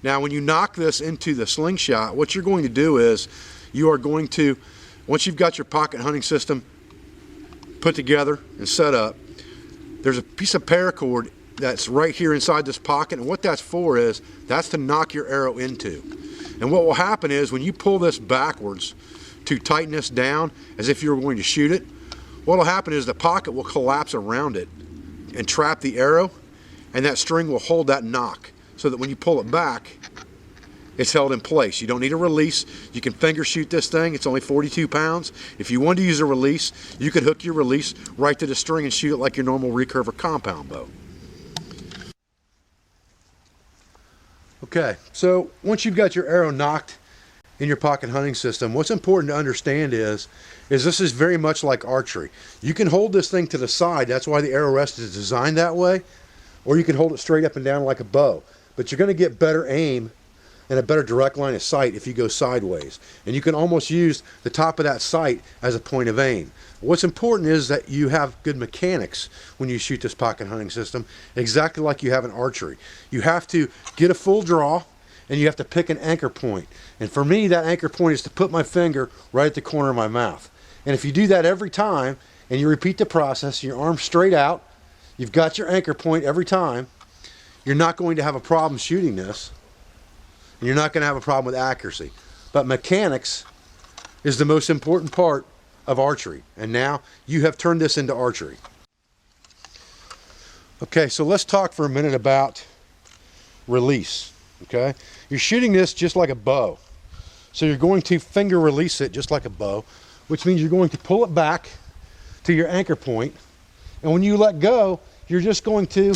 Now when you knock this into the Slingshot, what you're going to do is you are going to, once you've got your pocket hunting system put together and set up, there's a piece of paracord that's right here inside this pocket, and what that's for is that's to knock your arrow into. And what will happen is when you pull this backwards to tighten this down as if you were going to shoot it, what will happen is the pocket will collapse around it and trap the arrow, and that string will hold that knock so that when you pull it back, it's held in place. You don't need a release. You can finger shoot this thing. It's only 42 pounds. If you want to use a release, you could hook your release right to the string and shoot it like your normal recurve or compound bow. Okay, so once you've got your arrow knocked in your pocket hunting system, what's important to understand is this is very much like archery. You can hold this thing to the side. That's why the arrow rest is designed that way. Or you can hold it straight up and down like a bow. But you're going to get better aim and a better direct line of sight if you go sideways. And you can almost use the top of that sight as a point of aim. What's important is that you have good mechanics when you shoot this pocket hunting system, exactly like you have in archery. You have to get a full draw, and you have to pick an anchor point. And for me, that anchor point is to put my finger right at the corner of my mouth. And if you do that every time, and you repeat the process, your arm straight out, you've got your anchor point every time, you're not going to have a problem shooting this, and you're not going to have a problem with accuracy. But mechanics is the most important part of archery, and now you have turned this into archery. Okay, so let's talk for a minute about release. Okay, you're shooting this just like a bow, so you're going to finger release it just like a bow, which means you're going to pull it back to your anchor point, and when you let go, you're just going to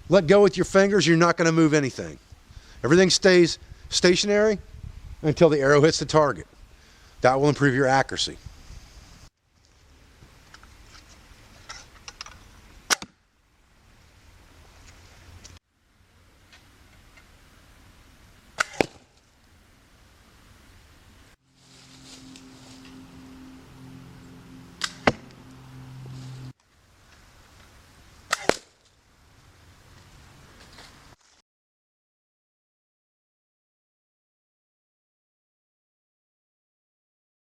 let go with your fingers. You're not going to move anything. Everything stays stationary until the arrow hits the target. That will improve your accuracy.